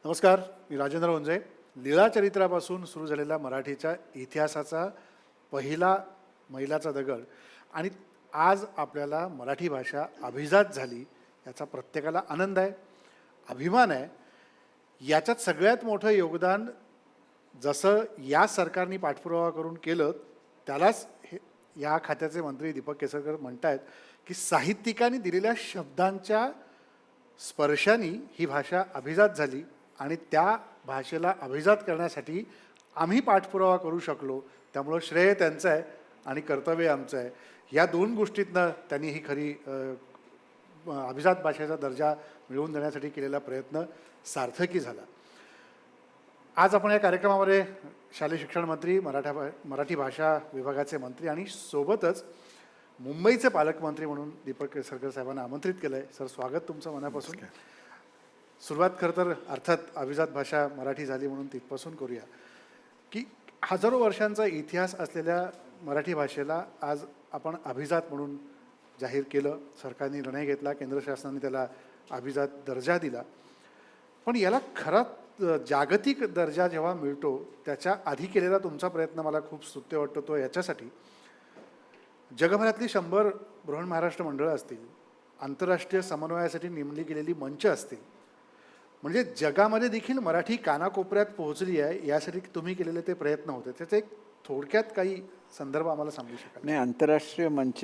नमस्कार, मी राजेंद्र वंजे. लीळाचरित्रापासून सुरू झालेल्या मराठीच्या इतिहासाचा पहिला मैलाचा दगड आणि आज आपल्याला मराठी भाषा अभिजात झाली याचा प्रत्येकाला आनंद आहे, अभिमान आहे. याच्यात सगळ्यात मोठं योगदान जसं या सरकारने पाठपुरावा करून केलं त्यालाच हे या खात्याचे मंत्री दीपक केसरकर म्हणतायत की साहित्यिकांनी दिलेल्या शब्दांच्या स्पर्शाने ही भाषा अभिजात झाली आणि त्या भाषेला अभिजात करण्यासाठी आम्ही पाठपुरावा करू शकलो. त्यामुळं श्रेय त्यांचं आहे आणि कर्तव्य आमचं आहे. या दोन गोष्टीतनं त्यांनी ही खरी अभिजात भाषेचा दर्जा मिळवून देण्यासाठी केलेला प्रयत्न सार्थकी झाला. आज आपण या कार्यक्रमामध्ये शालेय शिक्षण मंत्री, मराठी भाषा विभागाचे मंत्री आणि सोबतच मुंबईचे पालकमंत्री म्हणून दीपक केसरकर साहेबांना आमंत्रित केलं आहे. सर, स्वागत तुमचं मनापासून. सुरुवात खरं तर अर्थात अभिजात भाषा मराठी झाली म्हणून तिथपासून करूया की हजारो वर्षांचा इतिहास असलेल्या मराठी भाषेला आज आपण अभिजात म्हणून जाहीर केलं. सरकारने निर्णय घेतला, केंद्र शासनाने त्याला अभिजात दर्जा दिला. पण याला खरा जागतिक दर्जा जेव्हा मिळतो त्याच्या आधी केलेला तुमचा प्रयत्न मला खूप स्तुत्य वाटतो. तो याच्यासाठी जगभरातली 100 बृहन्महाराष्ट्र मंडळं असतील, आंतरराष्ट्रीय समन्वयासाठी नेमली गेलेली मंच असतील, म्हणजे जगामध्ये देखील मराठी कानाकोपऱ्यात पोहोचली आहे यासाठी तुम्ही केलेले ते प्रयत्न होते. त्याचे एक थोडक्यात काही संदर्भ आम्हाला सांगू शकाल? नाही, आंतरराष्ट्रीय मंच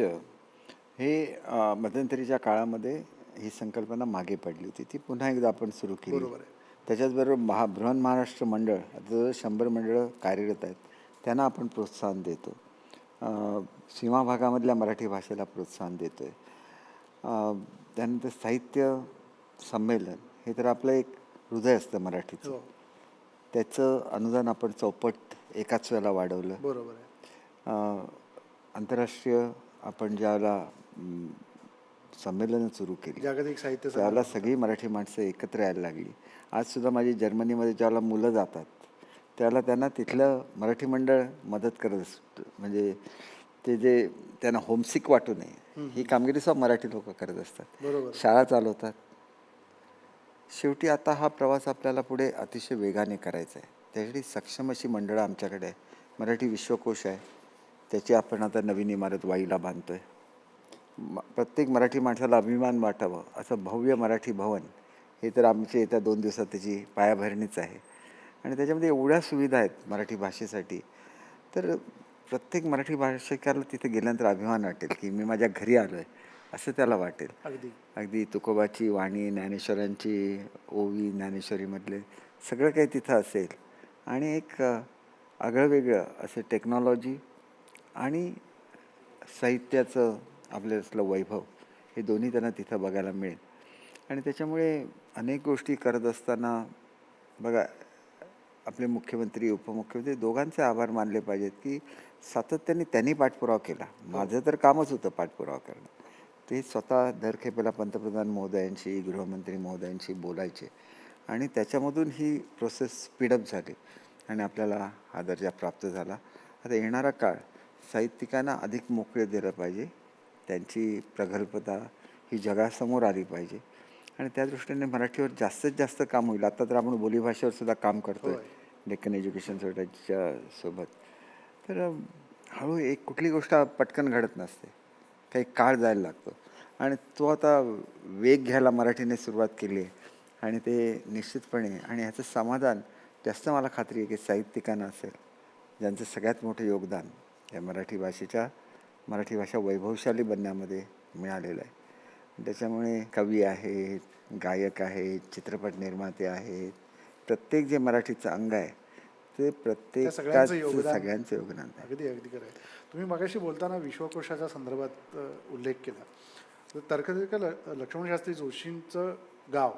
हे मध्यंतरीच्या काळामध्ये ही संकल्पना मागे पडली होती. ती पुन्हा एकदा आपण सुरू केली. बरोबर आहे. त्याच्याचबरोबर बृहन्महाराष्ट्र मंडळ, आता 100 मंडळं कार्यरत आहेत, त्यांना आपण प्रोत्साहन देतो. सीमा भागामधल्या मराठी भाषेला प्रोत्साहन देतो आहे. त्यानंतर साहित्य संमेलन हे तर आपलं एक हृदय असतं मराठीचं. त्याचं अनुदान आपण चौपट एकाच वेळेला वाढवलं. बरोबर आहे. आंतरराष्ट्रीय आपण ज्याला संमेलनं सुरू केली, जागतिक साहित्य त्याला सगळी मराठी माणसं एकत्र यायला लागली. आजसुद्धा माझी जर्मनीमध्ये ज्याला मुलं जातात त्याला त्यांना तिथलं मराठी मंडळ मदत करत असतं. म्हणजे ते जे त्यांना होमसिक वाटू नये ही कामगिरी सुद्धा मराठी लोक करत असतात. बरोबर. शाळा चालवतात. शेवटी आता हा प्रवास आपल्याला पुढे अतिशय वेगाने करायचा आहे. त्यासाठी सक्षम अशी मंडळं आमच्याकडे आहे. मराठी विश्वकोश आहे, त्याची आपण आता नवीन इमारत वाईला बांधतो आहे. प्रत्येक मराठी माणसाला अभिमान वाटावं असं भव्य मराठी भवन हे तर आमचे येत्या 2 दिवसात त्याची पायाभरणीच आहे. आणि त्याच्यामध्ये एवढ्या सुविधा आहेत मराठी भाषेसाठी, तर प्रत्येक मराठी भाषिकाला तिथे गेल्यानंतर अभिमान वाटेल की मी माझ्या घरी आलो आहे असं त्याला वाटेल. अगदी तुकोबाची वाणी, ज्ञानेश्वरांची ओवी, ज्ञानेश्वरीमधले सगळं काही तिथं असेल. आणि एक आगळंवेगळं असं टेक्नॉलॉजी आणि साहित्याचं आपल्यातलं वैभव हे दोन्ही त्यांना तिथं बघायला मिळेल. आणि त्याच्यामुळे अनेक गोष्टी करत असताना बघा, आपले मुख्यमंत्री, उपमुख्यमंत्री दोघांचे आभार मानले पाहिजेत की सातत्याने त्यांनी पाठपुरावा केला. माझं तर कामच होतं पाठपुरावा करणं. ते स्वतः दर खेपेला पंतप्रधान महोदयांशी, गृहमंत्री महोदयांशी बोलायचे आणि त्याच्यामधून ही प्रोसेस स्पीडअप झाली आणि आपल्याला हा दर्जा प्राप्त झाला. आता येणारा काळ साहित्यिकांना अधिक मोकळे दिलं पाहिजे. त्यांची प्रगल्भता ही जगासमोर आली पाहिजे आणि त्या दृष्टीने मराठीवर जास्तीत जास्त काम होईल. आता तर आपण बोलीभाषेवर सुद्धा काम करतो आहे डेक्कन एज्युकेशन सोसायटीच्या सोबत. तर हळू एक कुठली गोष्ट पटकन घडत नसते, काही काळ जायला लागतो आणि तो आता वेग घ्यायला मराठीने सुरुवात केली आहे. आणि ते निश्चितपणे, आणि ह्याचं समाधान जास्त मला खात्री आहे की साहित्यिकांना असेल, ज्यांचं सगळ्यात मोठं योगदान या मराठी भाषा वैभवशाली बनण्यामध्ये मिळालेलं आहे. त्याच्यामुळे कवी आहेत, गायक आहेत, चित्रपट निर्माते आहेत, प्रत्येक जे मराठीचं अंग आहे ते प्रत्येक सगळ्यांचं योगदान आहे. अगदी अगदी खरं आहे. तुम्ही मगाशी बोलताना विश्वकोशाच्या संदर्भात उल्लेख केला. तर तर्कनिका लक्ष्मण शास्त्री जोशींचं गाव,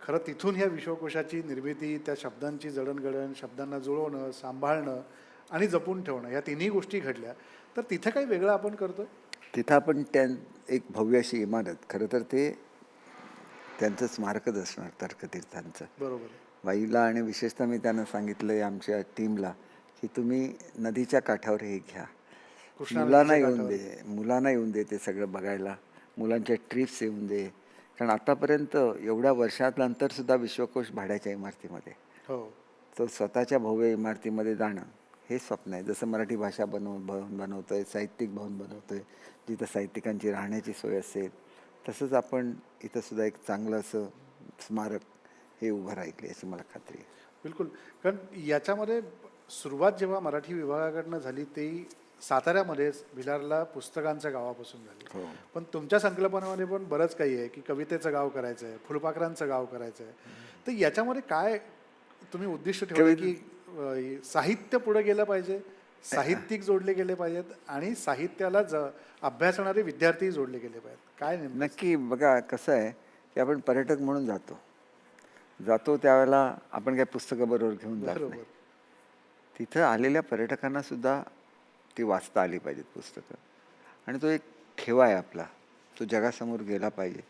खरं तिथून ह्या विश्वकोशाची निर्मिती, त्या शब्दांची जडणघडण, शब्दांना जुळवणं, सांभाळणं आणि जपून ठेवणं, या तिन्ही गोष्टी घडल्या. तर तिथं काही वेगळं आपण करतो? तिथं आपण एक भव्य अशी इमारत, खरं तर ते त्यांचं स्मारकच असणार तर्कतीर्थांचं. बरोबर. वाईला. आणि विशेषतः मी त्यांना सांगितलं आहे आमच्या टीमला की तुम्ही नदीच्या काठावर हे घ्या, मुलांना येऊन दे ते सगळं बघायला, मुलांच्या ट्रिप्स येऊन दे, कारण आतापर्यंत एवढ्या वर्षानंतरसुद्धा विश्वकोश भाड्याच्या इमारतीमध्ये, हो. तो स्वतःच्या भव्य इमारतीमध्ये जाणं हे स्वप्न आहे. जसं मराठी भाषा भवन बनवतो आहे, साहित्यिक भवन बनवतो आहे, जिथं साहित्यिकांची राहण्याची सोय असेल, तसंच आपण इथं सुद्धा एक चांगलं असं स्मारक हे उभं राहील याची मला खात्री आहे. बिलकुल. कारण याच्यामध्ये सुरुवात जेव्हा मराठी विभागाकडनं झाली ती साताऱ्यामध्येच भिलारला पुस्तकांच्या गावापासून झाली. हो. पण तुमच्या संकल्पनेमध्ये पण बरंच काही आहे की कवितेचं गाव करायचं आहे, फुलपाखरांचं गाव करायचं आहे. तर याच्यामध्ये काय तुम्ही उद्दिष्ट ठेवलं की साहित्य पुढे गेलं पाहिजे, साहित्यिक जोडले गेले पाहिजेत आणि साहित्याला अभ्यासणारे विद्यार्थी जोडले गेले पाहिजेत. काय नेमकं? नक्की बघा कसं आहे की आपण पर्यटक म्हणून जातो त्यावेळेला आपण काही पुस्तकं बरोबर घेऊन जात नाही. बरोबर. तिथं आलेल्या पर्यटकांना सुद्धा ती वाचता आली पाहिजेत पुस्तकं, आणि तो एक ठेवा आहे आपला, तो जगासमोर गेला पाहिजे.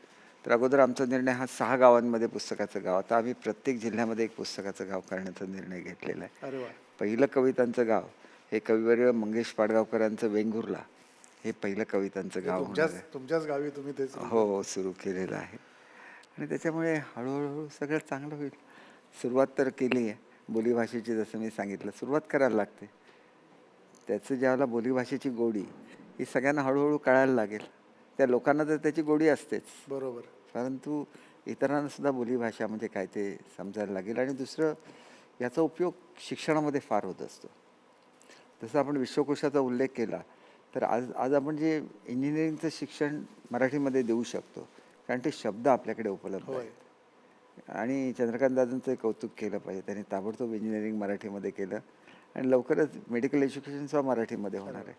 तर अगोदर आमचा निर्णय हा 6 गावांमध्ये पुस्तकाचं गाव, आता आम्ही प्रत्येक जिल्ह्यामध्ये एक पुस्तकाचं गाव करण्याचा निर्णय घेतलेला आहे. अरे वा. पहिलं कवितांचं गाव हे कविवर्य मंगेश पाडगावकरांचं वेंगुर्ला हे पहिलं कवितांचं गाव होणार आहे. तुमच्याच गावी तुम्ही तेच. हो, सुरू केलेलं आहे. आणि त्याच्यामुळे हळूहळू सगळं चांगलं होईल. सुरुवात तर केली आहे बोलीभाषेची, जसं मी सांगितलं सुरुवात करायला लागते. त्याचं ज्यावेळेला बोलीभाषेची गोडी ही सगळ्यांना हळूहळू कळायला लागेल. त्या लोकांना तर त्याची गोडी असतेच, बरोबर. परंतु इतरांना सुद्धा बोलीभाषा म्हणजे काय ते समजायला लागेल. आणि दुसरं, याचा उपयोग शिक्षणामध्ये फार होत असतो. जसं आपण विश्वकोशाचा उल्लेख केला, तर आज आपण जे इंजिनिअरिंगचं शिक्षण मराठीमध्ये देऊ शकतो, कारण ते शब्द आपल्याकडे उपलब्ध होय. आहेत. आणि चंद्रकांत दादांचं कौतुक केलं पाहिजे, त्यांनी ताबडतोब इंजिनिअरिंग मराठीमध्ये केलं आणि लवकरच मेडिकल एज्युकेशनसुद्धा मराठीमध्ये होणार आहे.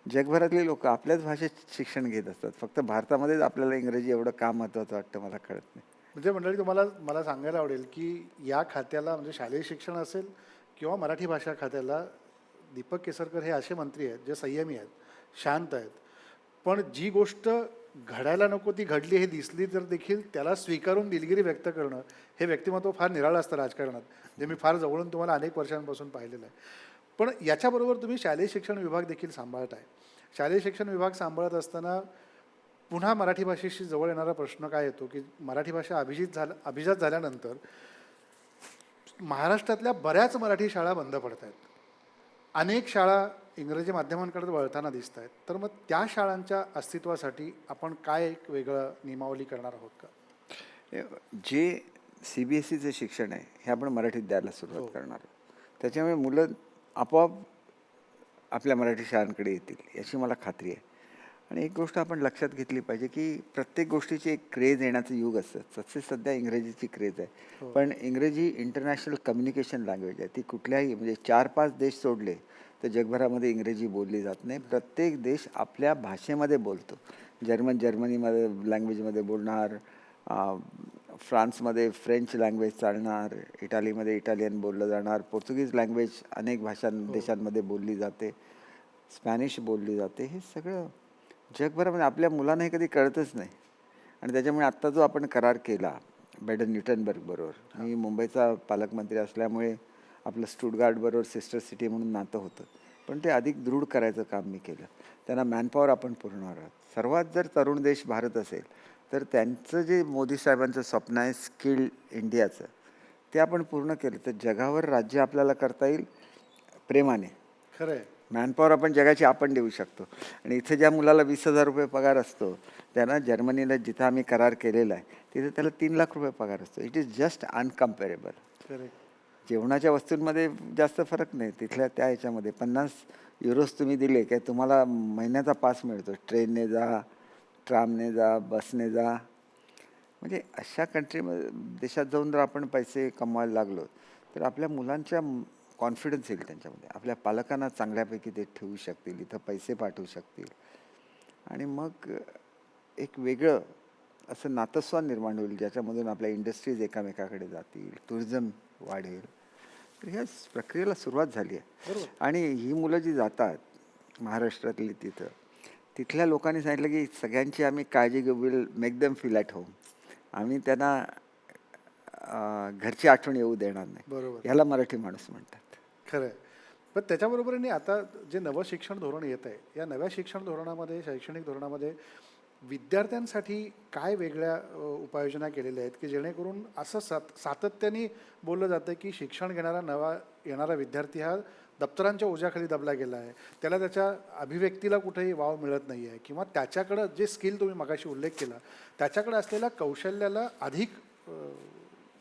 जगभरातली लोक आपल्याच भाषेत शिक्षण घेत असतात, फक्त भारतामध्येच आपल्याला इंग्रजी एवढं का महत्त्वाचं वाटतं मला कळत नाही. म्हणजे मंडळी मला सांगायला आवडेल की या खात्याला म्हणजे शालेय शिक्षण असेल किंवा मराठी भाषा खात्याला दीपक केसरकर हे असे मंत्री आहेत जे संयमी आहेत, शांत आहेत, पण जी गोष्ट घडायला नको ती घडली हे दिसली तर देखील त्याला स्वीकारून दिलगिरी व्यक्त करणं हे व्यक्तिमत्व फार निराळं असतं राजकारणात, जे मी फार जवळून तुम्हाला अनेक वर्षांपासून पाहिलेलं आहे. पण याच्याबरोबर तुम्ही शालेय शिक्षण विभाग देखील सांभाळत आहे. शालेय शिक्षण विभाग सांभाळत असताना पुन्हा मराठी भाषेशी जवळ येणारा प्रश्न काय येतो की मराठी भाषा अभिजात झाल्यानंतर महाराष्ट्रातल्या बऱ्याच मराठी शाळा बंद पडत आहेत, अनेक शाळा इंग्रजी माध्यमांकडे वळताना दिसत आहेत. तर मग त्या शाळांच्या अस्तित्वासाठी आपण काय एक वेगळं नियमावली करणार आहोत का? जे CBSEचं शिक्षण आहे हे आपण मराठीत द्यायला सुरुवात हो. करणार आहोत. त्याच्यामुळे मुलं आपोआप आपल्या मराठी शाळांकडे येतील याची मला खात्री आहे. आणि एक गोष्ट आपण लक्षात घेतली पाहिजे की प्रत्येक गोष्टीची एक क्रेज येण्याचं युग असतं. तसे सध्या इंग्रजीची क्रेज आहे. हो. पण इंग्रजी इंटरनॅशनल कम्युनिकेशन लँग्वेज आहे. ती कुठल्याही म्हणजे 4-5 देश सोडले तर जगभरामध्ये इंग्रजी बोलली जात नाही. प्रत्येक देश आपल्या भाषेमध्ये बोलतो. जर्मनीमध्ये लँग्वेजमध्ये बोलणार, फ्रान्समध्ये फ्रेंच लँग्वेज चालणार, इटालीमध्ये इटालियन बोललं जाणार, पोर्तुगीज लँग्वेज अनेक देशांमध्ये बोलली जाते, स्पॅनिश बोलली जाते. हे सगळं जगभरामध्ये आपल्या मुलांना हे कधी कळतच नाही. आणि त्याच्यामुळे आत्ता जो आपण करार केला बॅडन न्यूटनबर्ग बरोबर, मी मुंबईचा पालकमंत्री असल्यामुळे आपलं स्टुटगार्ट बरोबर सिस्टर सिटी म्हणून नातं होतं, पण ते अधिक दृढ करायचं काम मी केलं. त्यांना मॅनपॉवर आपण पुरवणार आहोत. सर्वात जर तरुण देश भारत असेल तर त्यांचं जे मोदी साहेबांचं स्वप्न आहे स्किल्ड इंडियाचं, ते आपण पूर्ण केलं तर जगावर राज्य आपल्याला करता येईल प्रेमाने. खरं आहे. मॅनपॉवर आपण जगाची आपण देऊ शकतो. आणि इथं ज्या मुलाला 20,000 रुपये पगार असतो, त्यांना जर्मनीला जिथं आम्ही करार केलेला आहे तिथे त्याला 3 लाख रुपये पगार असतो. It is just uncomparable. Correct. जेवणाच्या वस्तूंमध्ये जास्त फरक नाही. तिथल्या त्या ह्याच्यामध्ये 50 युरोज तुम्ही दिले की तुम्हाला महिन्याचा पास मिळतो. ट्रेनने जा, ट्रामने जा, बसने जा. म्हणजे अशा कंट्रीमध्ये देशात जाऊन जर आपण पैसे कमवायला लागलो तर आपल्या मुलांच्या कॉन्फिडन्स येईल त्यांच्यामध्ये. आपल्या पालकांना चांगल्यापैकी ते ठेवू शकतील, इथं पैसे पाठवू शकतील. आणि मग एक वेगळं असं नातस्वाद निर्माण होईल ज्याच्यामधून आपल्या इंडस्ट्रीज एकामेकाकडे जातील, टुरिझम वाढेल. तर ह्या प्रक्रियेला सुरुवात झाली आहे. बरोबर. आणि ही मुलं जी जातात महाराष्ट्रातली तिथल्या लोकांनी सांगितलं की सगळ्यांची आम्ही काळजी घेऊ, will make them feel at home. आम्ही त्यांना घरची आठवण येऊ देणार नाही. बरोबर. ह्याला मराठी माणूस म्हणतात. खरं आहे. पण त्याच्याबरोबरीने आता जे नवं शिक्षण धोरण येत आहे, या नव्या शिक्षण धोरणामध्ये, शैक्षणिक धोरणामध्ये विद्यार्थ्यांसाठी काय वेगळ्या उपाययोजना केलेल्या आहेत की जेणेकरून असं सातत्याने बोललं जातं की शिक्षण घेणारा येणारा विद्यार्थी हा दप्तरांच्या ओझ्याखाली दबला गेला आहे, त्याला त्याच्या अभिव्यक्तीला कुठेही वाव मिळत नाही आहे, किंवा त्याच्याकडं जे स्किल तुम्ही मगाशी उल्लेख केला त्याच्याकडे असलेल्या कौशल्याला अधिक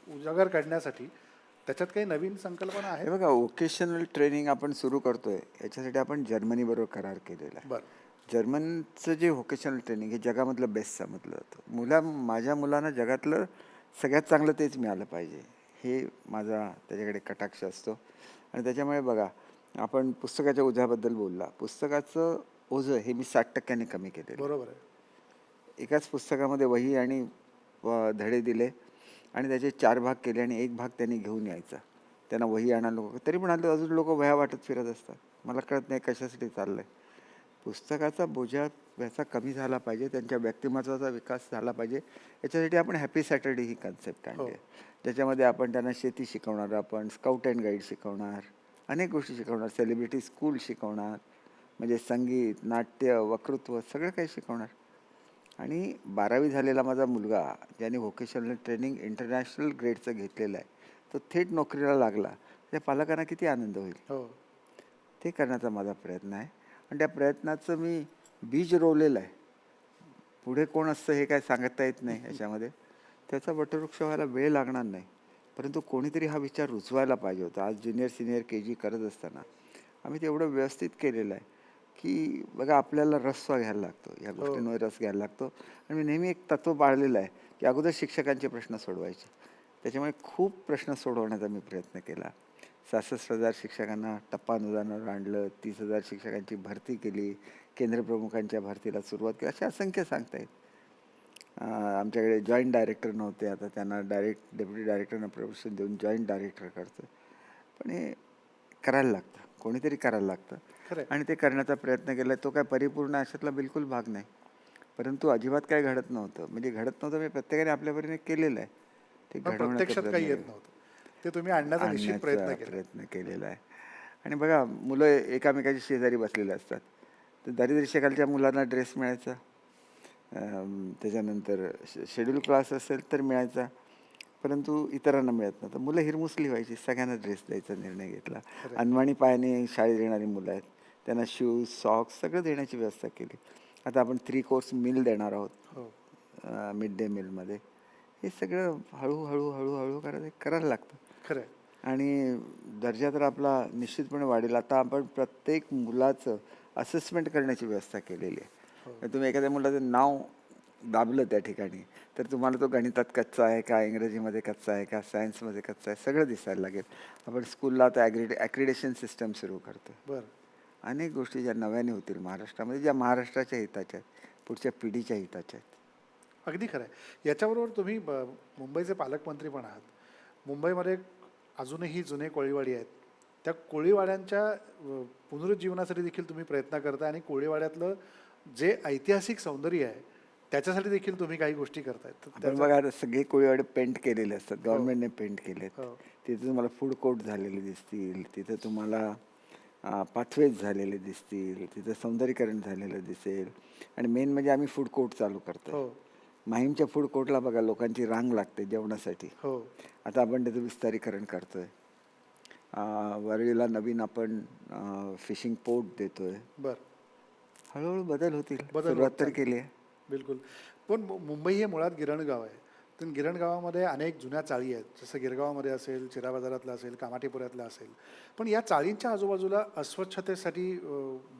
उजागर करण्यासाठी त्याच्यात काही नवीन संकल्पना हे आहेत? बघा, वोकेशनल ट्रेनिंग आपण सुरू करतोय याच्यासाठी आपण जर्मनीबरोबर करार केलेला आहे. बरं. जर्मनचं जे व्होकेशनल ट्रेनिंग हे जगामधलं बेस्ट समजलं जातं. माझ्या मुलांना जगातलं सगळ्यात चांगलं तेच मिळालं पाहिजे, हे माझा त्याच्याकडे कटाक्ष असतो. आणि त्याच्यामुळे बघा, आपण पुस्तकाच्या ओझ्याबद्दल बोलला, पुस्तकाचं ओझं हे मी 60% कमी केलेलं. बरोबर आहे. एकाच पुस्तकामध्ये वही आणि धडे दिले आणि त्याचे 4 भाग केले आणि एक भाग त्यांनी घेऊन यायचा. त्यांना वही आणायला नको, तरी पण आले अजून लोक वह्या वाटत फिरत असतात. मला कळत नाही कशासाठी चाललं आहे. पुस्तकाचा बोजा व्याचा कमी झाला पाहिजे, त्यांच्या व्यक्तिमत्वाचा विकास झाला पाहिजे. याच्यासाठी आपण हॅपी सॅटर्डे ही कन्सेप्ट आणली आहे, ज्याच्यामध्ये आपण त्यांना शेती शिकवणार, आपण स्काउट अँड गाईड शिकवणार, अनेक गोष्टी शिकवणार, सेलिब्रिटी स्कूल शिकवणार, म्हणजे संगीत, नाट्य, वक्तृत्व सगळं काही शिकवणार. आणि 12वी झालेला माझा मुलगा, ज्याने व्होकेशनल ट्रेनिंग इंटरनॅशनल ग्रेडचं घेतलेलं आहे, तो थेट नोकरीला लागला, त्या पालकांना किती आनंद होईल. हो. ते करण्याचा माझा प्रयत्न आहे आणि त्या प्रयत्नाचं मी बीज रोवलेलं आहे. पुढे कोण असतं हे काय सांगता येत नाही याच्यामध्ये. त्याचा वटवृक्ष व्हायला वेळ लागणार नाही, परंतु कोणीतरी हा विचार रुजवायला पाहिजे होता. आज ज्युनियर सिनियर KG करत असताना आम्ही ते एवढं व्यवस्थित केलेलं आहे की बघा, आपल्याला रस घ्यायला लागतो, या गोष्टींवर रस घ्यायला लागतो. आणि मी नेहमी एक तत्त्व पाळलेलं आहे की अगोदर शिक्षकांचे प्रश्न सोडवायचे. त्याच्यामुळे खूप प्रश्न सोडवण्याचा मी प्रयत्न केला. 66,000 शिक्षकांना टप्पा अनुदानावर आणलं, 30,000 शिक्षकांची भरती केली, केंद्रप्रमुखांच्या भरतीला सुरुवात केली, असे असंख्य सांगता येईल. आमच्याकडे जॉईंट डायरेक्टर नव्हते, आता त्यांना डेप्युटी डायरेक्टरना प्रमोशन देऊन जॉईंट डायरेक्टर करतो. पण हे करायला लागतं, कोणीतरी करायला लागतं. खरं. आणि ते करण्याचा प्रयत्न केला. तो काय परिपूर्ण अशातला बिलकुल भाग नाही, परंतु अजिबात काय घडत नव्हतं. म्हणजे घडत नव्हतं, मी प्रत्येकाने आपल्यापरीने केलेलं आहे. ते घडवण्याचा प्रत्यक्षात काही येत नव्हतं, ते तुम्ही आणण्याचा निश्चित प्रयत्न केला. प्रयत्न केलेला आहे. आणि बघा, मुलं एकामेकाच्या शेजारी बसलेले असतात, तर दारिद्र्यरेषेखालच्या मुलांना ड्रेस मिळायचा, त्याच्यानंतर शेड्यूल क्लास असेल तर मिळायचा, परंतु इतरांना मिळत नव्हतं. मुलं हिरमुसली व्हायची, सगळ्यांना ड्रेस द्यायचा निर्णय घेतला. अनवाणी पायाने शाळेत येणारी मुलं आहेत, त्यांना शूज, सॉक्स सगळं देण्याची व्यवस्था केली. आता आपण 3 कोर्स मील देणार आहोत मिड डे मीलमध्ये. हे सगळं हळूहळू हळूहळू करायला लागतं. खरं. आणि दर्जा तर आपला निश्चितपणे वाढेल. आता आपण प्रत्येक मुलाचं असेसमेंट करण्याची व्यवस्था केलेली आहे. तुम्ही एखाद्या मुलाचं नाव दाबलं त्या ठिकाणी, तर तुम्हाला तो गणितात कच्चा आहे का, इंग्रजीमध्ये कच्चा आहे का, सायन्समध्ये कच्चा आहे, सगळं दिसायला लागेल. आपण स्कूलला आता ॲक्रिडेशन सिस्टम सुरू करतो. बरं. अनेक गोष्टी ज्या नव्याने होतील महाराष्ट्रामध्ये, ज्या महाराष्ट्राच्या हिताच्या आहेत, पुढच्या पिढीच्या हिताच्या आहेत. अगदी खरं आहे. याच्याबरोबर तुम्ही मुंबईचे पालकमंत्री पण आहात. मुंबईमध्ये अजूनही जुने कोळीवाडी आहेत. त्या कोळीवाड्यांच्या पुनरुज्जीवनासाठी देखील तुम्ही प्रयत्न करताय आणि कोळीवाड्यातलं जे ऐतिहासिक सौंदर्य आहे त्याच्यासाठी देखील तुम्ही काही गोष्टी करताय. आपण बघा, आता सगळे कोळीवाडे पेंट केलेले असतात, गव्हर्नमेंटने पेंट केलेत. हो. तिथे तुम्हाला फूड कोर्ट झालेले दिसतील, तिथे तुम्हाला पाथवेज झालेले दिसतील, तिथं सौंदर्यीकरण झालेलं दिसेल. आणि मेन म्हणजे आम्ही फूड कोर्ट चालू करतो. हो. माहीमच्या फूड कोर्टला बघा, लोकांची रांग लागते जेवणासाठी. हो. आता आपण त्याचं विस्तारीकरण करतोय. वरळीला नवीन आपण फिशिंग पोर्ट देतोय. बरं. हळूहळू बदल होतील, बदल सुरुवात होत तर चालली. केली आहे. बिलकुल. पण मुंबई हे मुळात गिरणगाव आहे. तर गिरणगावामध्ये अनेक जुन्या चाळी आहेत, जसं गिरगावामध्ये असेल, चिरा बाजारातलं असेल, कामाठीपुऱ्यातलं असेल. पण या चाळींच्या आजूबाजूला अस्वच्छतेसाठी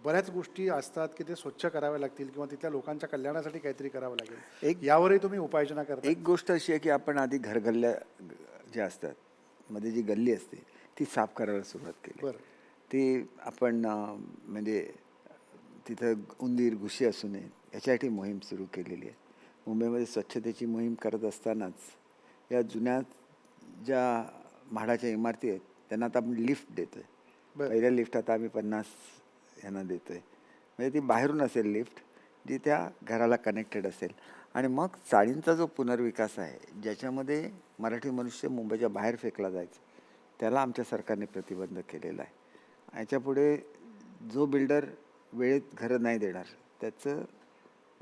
बऱ्याच गोष्टी असतात की ते स्वच्छ कराव्या लागतील किंवा तिथल्या लोकांच्या कल्याणासाठी काहीतरी करावं लागेल. यावरही तुम्ही उपाययोजना करता? एक गोष्ट अशी आहे की आपण आधी घरगल्ल्या ज्या असतात, मध्ये जी गल्ली असते ती साफ करायला सुरुवात केली. बरं. ती आपण म्हणजे तिथं उंदीर, घुशी असू नयेत याच्यासाठी मोहीम सुरू केलेली आहे. मुंबईमध्ये स्वच्छतेची मोहीम करत असतानाच या जुन्या ज्या म्हाडाच्या इमारती आहेत त्यांना आता आपण लिफ्ट देतो आहे. पहिल्या लिफ्ट आता आम्ही 50 यांना देतो आहे. म्हणजे ती बाहेरून असेल लिफ्ट, जी त्या घराला कनेक्टेड असेल. आणि मग चाळींचा जो पुनर्विकास आहे, ज्याच्यामध्ये मराठी मनुष्य मुंबईच्या बाहेर फेकला जायचा, त्याला आमच्या सरकारने प्रतिबंध केलेला आहे. याच्यापुढे जो बिल्डर वेळेत घरं नाही देणार त्याचं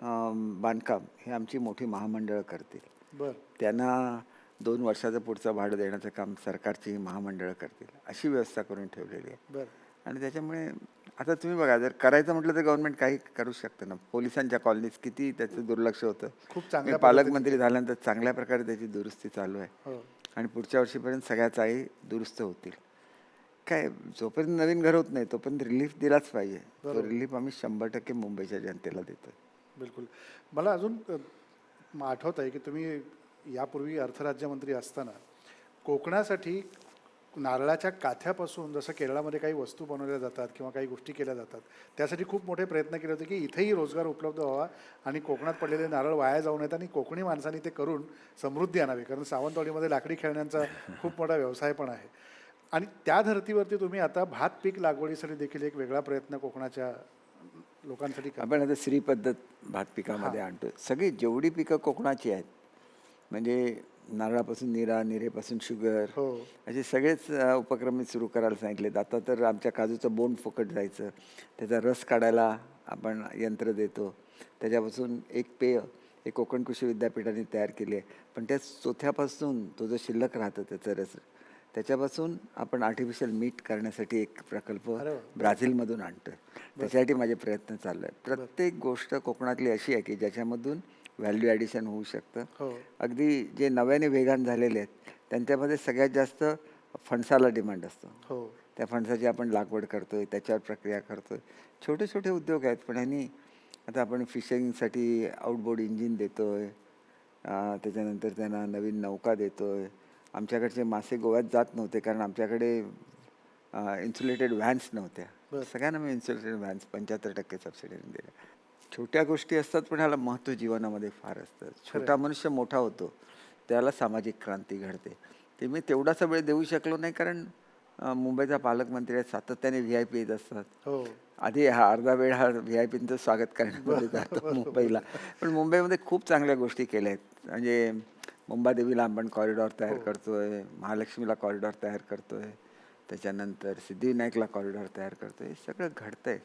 बांधकाम हे आमची मोठी महामंडळं करतील. बर. त्यांना 2 वर्षाचं पुढचं भाडं देण्याचं काम सरकारची महामंडळं करतील, अशी व्यवस्था करून ठेवलेली आहे. बर. आणि त्याच्यामुळे आता तुम्ही बघा, जर करायचं म्हटलं तर गव्हर्नमेंट काही करू शकतं ना. पोलिसांच्या कॉलनीत किती त्याचं दुर्लक्ष होतं. खूप मी चांगल्या पालकमंत्री झाल्यानंतर चांगल्या प्रकारे त्याची दुरुस्ती चालू आहे. हो. आणि पुढच्या वर्षीपर्यंत सगळ्या चाळी दुरुस्त होतील. काय, जोपर्यंत नवीन घर होत नाही तोपर्यंत रिलीफ दिलाच पाहिजे. तो रिलीफ आम्ही 100% मुंबईच्या जनतेला देतोय. बिलकुल. मला अजून आठवत आहे की तुम्ही यापूर्वी अर्थराज्यमंत्री असताना कोकणासाठी नारळाच्या काथ्यापासून जसं केरळामध्ये काही वस्तू बनवल्या जातात किंवा काही गोष्टी केल्या जातात, त्यासाठी खूप मोठे प्रयत्न केले होते की इथेही रोजगार उपलब्ध व्हावा आणि कोकणात पडलेले नारळ वाया जाऊ नयेत आणि कोकणी माणसांनी ते करून समृद्धी आणावी. कारण सावंतवाडीमध्ये लाकडी खेळण्यांचा खूप मोठा व्यवसाय पण आहे. आणि त्या धर्तीवरती तुम्ही आता भात पीक लागवडीसाठी देखील एक वेगळा प्रयत्न कोकणाच्या लोकांसाठी करता. आपण आता श्री पद्धत भात पिकामध्ये आणतो. सगळी जेवढी पिकं कोकणाची आहेत, म्हणजे नारळापासून निरा, निरेपासून शुगर, हो. असे सगळेच उपक्रम मी सुरू करायला सांगितलेत. आता तर आमच्या काजूचं बोंड फुकट जायचं, त्याचा रस काढायला आपण यंत्र देतो. त्याच्यापासून एक पेय हे कोकण कृषी विद्यापीठाने तयार केली आहे. पण त्या चोथ्यापासून तो जो शिल्लक राहतं त्याचा रस, त्याच्यापासून आपण आर्टिफिशियल मीठ करण्यासाठी एक प्रकल्प अरे वा. ब्राझीलमधून आणतोय. त्याच्यासाठी माझे प्रयत्न चालू आहेत. प्रत्येक गोष्ट कोकणातली अशी आहे की ज्याच्यामधून व्हॅल्यू ॲडिशन होऊ शकतं. हो. अगदी जे नव्याने वेगान झालेले आहेत त्यांच्यामध्ये सगळ्यात जास्त फणसाला डिमांड असतो. हो. त्या फणसाची आपण लागवड करतोय, त्याच्यावर प्रक्रिया करतोय. छोटे छोटे उद्योग आहेत, पण ह्यांनी आता आपण फिशिंगसाठी आउटबोर्ड इंजिन देतोय. त्याच्यानंतर त्यांना नवीन नौका देतोय. आमच्याकडचे मासे गोव्यात जात नव्हते कारण आमच्याकडे इन्सुलेटेड व्हॅन्स नव्हत्या. सगळ्यांना मी इन्सुलेटेड व्हॅन्स 75% सबसिडीने दिल्या. छोट्या गोष्टी असतात, पण ह्याला महत्त्व जीवनामध्ये फार असतं. छोटा मनुष्य मोठा होतो, त्याला सामाजिक क्रांती घडते. ते मी तेवढासा वेळ देऊ शकलो नाही कारण मुंबईचा पालकमंत्री आहे, सातत्याने VIP येत असतात. हो. आधी हा अर्धा वेळ हा VIPंचं स्वागत करण्यामध्ये जातो मुंबईला. पण मुंबईमध्ये खूप चांगल्या गोष्टी केल्या आहेत. म्हणजे मुंबादेवीला आपण कॉरिडॉर तयार करतोय, महालक्ष्मीला कॉरिडॉर तयार करतोय, त्याच्यानंतर सिद्धिविनायकला कॉरिडॉर तयार करतोय. हे सगळं घडतंय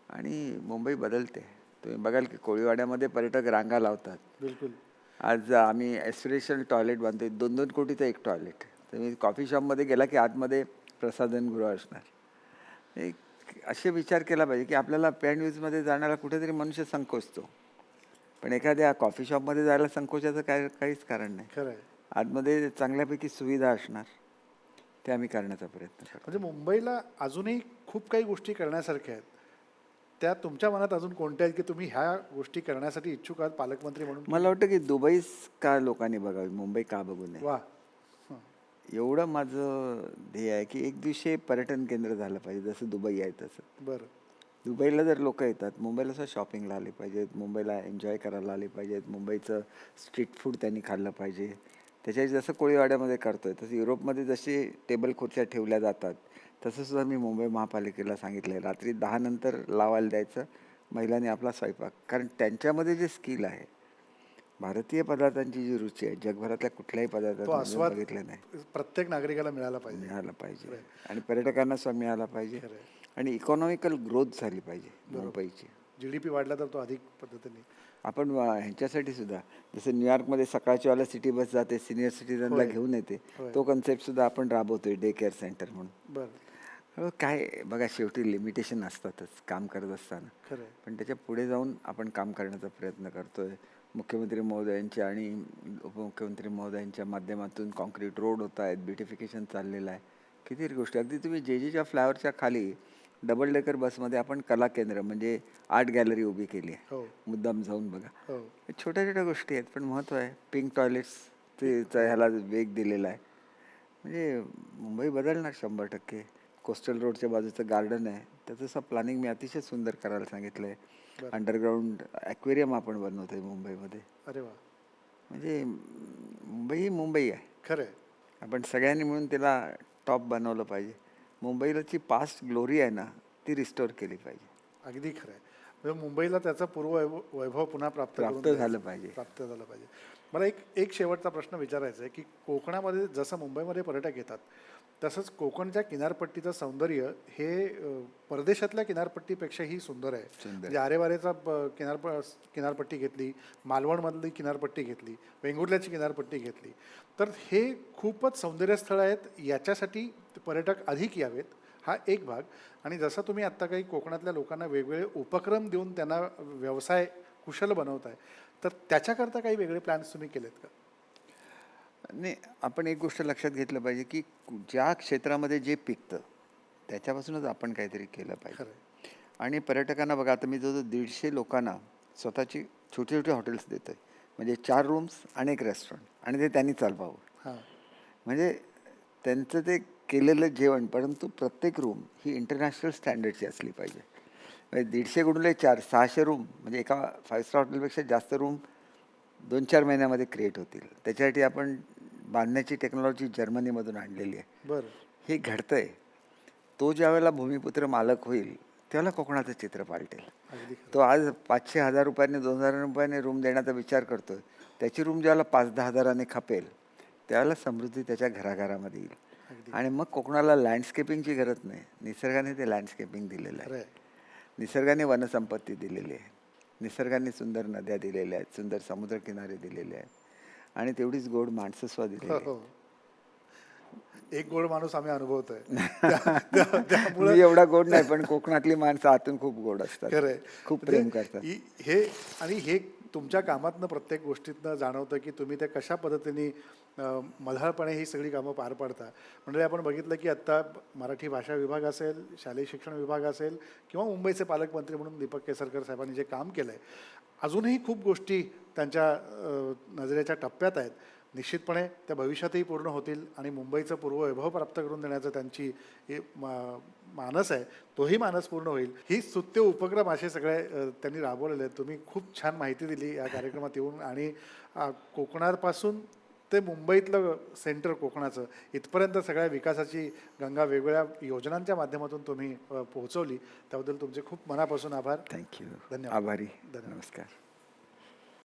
आणि मुंबई बदलते. तुम्ही बघाल की कोळीवाड्यामध्ये पर्यटक रांगा लावतात. बिलकुल. आज आम्ही एस्पिरेशनल टॉयलेट बांधतोय, 2-2 कोटीचं एक टॉयलेट. तुम्ही कॉफी शॉपमध्ये गेला की आतमध्ये प्रसाधनगृह असणार. एक असे विचार केला पाहिजे की आपल्याला पॅन यूजमध्ये जाण्याला कुठेतरी मनुष्य संकोचतो, पण एखाद्या कॉफी शॉपमध्ये जायला संकोचाचं काहीच कारण नाही. खरं आहे. आतमध्ये चांगल्यापैकी सुविधा असणार, ते आम्ही करण्याचा प्रयत्न करतो. म्हणजे मुंबईला अजूनही खूप काही गोष्टी करण्यासारख्या आहेत. त्या तुमच्या मनात अजून कोणत्या आहेत की तुम्ही ह्या गोष्टी करण्यासाठी इच्छुक आहात पालकमंत्री म्हणून? मला वाटतं की दुबईच का लोकांनी बघावी, मुंबई का बघू नये. वा. एवढं माझं ध्येय आहे की एक दिवशी पर्यटन केंद्र झालं पाहिजे, जसं दुबई आहे तसं. बरं. दुबईला जर लोक येतात, मुंबईला सुद्धा शॉपिंगला आले पाहिजेत, मुंबईला एन्जॉय करायला आले पाहिजेत, मुंबईचं स्ट्रीट फूड त्यांनी खाल्लं पाहिजे. त्याच्या जसं कोळीवाड्यामध्ये करतोय तसं युरोपमध्ये जशी टेबल खुर्च्या ठेवल्या जातात तसं सुद्धा मी मुंबई महापालिकेला सांगितलं आहे, रात्री 10 नंतर लावायला द्यायचं महिलांनी आपला स्वयंपाक. कारण त्यांच्यामध्ये जे स्किल आहे, भारतीय पदार्थांची जी रुची आहे, जगभरातल्या कुठल्याही तो पदार्थात आस्वाद बघितलं नाही. प्रत्येक नागरिकाला मिळाला पाहिजे. मिळाला पाहिजे आणि पर्यटकांना सुद्धा मिळाला पाहिजे खरं आहे. आणि इकॉनॉमिकल ग्रोथ झाली पाहिजे मुंबईची. GDP वाढला तर तो अधिक पद्धतीने. आपण ह्यांच्यासाठी सुद्धा जसं न्यूयॉर्कमध्ये सकाळची वाला सिटी बस जाते, सिनियर सिटीजनला घेऊन येते, तो कन्सेप्ट सुद्धा आपण राबवतोय, डे केअर सेंटर म्हणून. बरं. काय बघा, शेवटी लिमिटेशन असतातच काम करत असताना, खरं आहे. पण त्याच्या पुढे जाऊन आपण काम करण्याचा प्रयत्न करतोय. मुख्यमंत्री महोदयांच्या आणि उपमुख्यमंत्री महोदयांच्या माध्यमातून कॉन्क्रीट रोड होत आहेत, ब्युटिफिकेशन चाललेलं आहे, किती गोष्टी. अगदी तुम्ही JJच्या फ्लायओव्हरच्या खाली डबल डेकर बसमध्ये आपण कला केंद्र म्हणजे आर्ट गॅलरी उभी केली आहे. हो. मुद्दाम जाऊन बघा. हो. छोट्या छोट्या गोष्टी आहेत, पण महत्त्व आहे. पिंक टॉयलेट्स ते ह्याला वेग दिलेला आहे. म्हणजे मुंबई बदलणार 100%. कोस्टल रोडच्या बाजूचं गार्डन आहे, त्याचं प्लॅनिंग मी अतिशय सुंदर करायला सांगितलं आहे. अंडरग्राऊंड ॲक्वेरियम आपण बनवतो आहे मुंबईमध्ये. अरे वा. म्हणजे मुंबई ही मुंबई आहे. खरं आहे. आपण सगळ्यांनी मिळून त्याला टॉप बनवलं पाहिजे. मुंबईलाची पास्ट ग्लोरी आहे ना, ती रिस्टोर केली पाहिजे. अगदी खरं आहे. म्हणजे मुंबईला त्याचा वैभव पुन्हा प्राप्त झालं पाहिजे. प्राप्त झालं पाहिजे. मला एक शेवटचा प्रश्न विचारायचा आहे की कोकणामध्ये जसं मुंबईमध्ये पर्यटक येतात तसंच कोकणच्या किनारपट्टीचं सौंदर्य हे परदेशातल्या किनारपट्टीपेक्षाही सुंदर आहे. सुंदर. म्हणजे आरेवारेचा किनारपट्टी घेतली, मालवणमधली किनारपट्टी घेतली, वेंगुर्ल्याची किनारपट्टी घेतली, तर हे खूपच सौंदर्यस्थळ आहेत. याच्यासाठी पर्यटक अधिक यावेत हा एक भाग. आणि जसं तुम्ही आत्ता काही कोकणातल्या लोकांना वेगवेगळे उपक्रम देऊन त्यांना व्यवसाय कुशल बनवताय, तर त्याच्याकरता काही वेगळे प्लॅन्स तुम्ही केलेत का? नाही, आपण एक गोष्ट लक्षात घेतलं पाहिजे की ज्या क्षेत्रामध्ये जे पिकतं त्याच्यापासूनच आपण काहीतरी केलं पाहिजे. खरं. आणि पर्यटकांना बघा, आता मी जवळजवळ 150 लोकांना स्वतःची छोटी छोटी हॉटेल्स देतोय, म्हणजे 4 रूम्स आणि एक रेस्टॉरंट, आणि ते त्यांनी चालवावं. हां. म्हणजे त्यांचं ते केलेलं जेवण, परंतु प्रत्येक रूम ही इंटरनॅशनल स्टँडर्डची असली पाहिजे. म्हणजे 150 गुणिले 4 600 रूम, म्हणजे एका 5 स्टार हॉटेलपेक्षा जास्त रूम 2-4 महिन्यामध्ये क्रिएट होतील. त्याच्यासाठी आपण बांधण्याची टेक्नॉलॉजी जर्मनीमधून आणलेली आहे. बरं. हे घडतंय. तो ज्यावेळेला भूमिपुत्र मालक होईल त्यावेळेला कोकणाचं चित्र पालटेल. अगदी खरं. तो आज 500-1000 रुपयांनी 2000 रुपयांनी रूम देण्याचा विचार करतोय, त्याची रूम ज्यावेळेला 5-10 हजाराने खपेल त्यावेळेला समृद्धी त्याच्या घराघरामध्ये येईल. अगदी आणि मग कोकणाला लँडस्केपिंगची गरज नाही, निसर्गाने ते लँडस्केपिंग दिलेलं खरं आहे. आहे. निसर्गाने वनसंपत्ती दिलेली आहे, निसर्गाने सुंदर नद्या दिलेल्या आहेत, सुंदर समुद्रकिनारे दिलेले आहेत, आणि तेवढीच गोड माणसं सुद्धा दिलेली हो, आहेत. हो. एक गोड माणूस आम्ही अनुभवतोय. त्यामुळे मी एवढा गोड नाही, पण कोकणातली माणसं आतून खूप गोड असतात, खरं आहे. खूप म्हणजे प्रेम करतात. हे आणि हे तुमच्या कामातनं प्रत्येक गोष्टीतनं जाणवतं की तुम्ही ते कशा पद्धतीने मधाळपणे ही सगळी कामं पार पाडता. म्हणजे आपण बघितलं की आत्ता मराठी भाषा विभाग असेल, शालेय शिक्षण विभाग असेल, किंवा मुंबईचे पालकमंत्री म्हणून दीपक केसरकर साहेबांनी जे काम केलं आहे, अजूनही खूप गोष्टी त्यांच्या नजरेच्या टप्प्यात आहेत. निश्चितपणे त्या भविष्यातही पूर्ण होतील आणि मुंबईचं पूर्ववैभव प्राप्त करून देण्याचं त्यांची हे मानस आहे, तोही मानस पूर्ण होईल. ही स्तुत्य उपक्रम असे सगळे त्यांनी राबवलेले आहेत. तुम्ही खूप छान माहिती दिली या कार्यक्रमात येऊन, आणि कोकणापासून ते मुंबईतलं सेंटर कोकणाचं इथपर्यंत सगळ्या विकासाची गंगा वेगवेगळ्या योजनांच्या माध्यमातून तुम्ही पोहोचवली. त्याबद्दल तुमचे खूप मनापासून आभार. थँक्यू. धन्यवाद. आभारी. धन्यवाद. नमस्कार.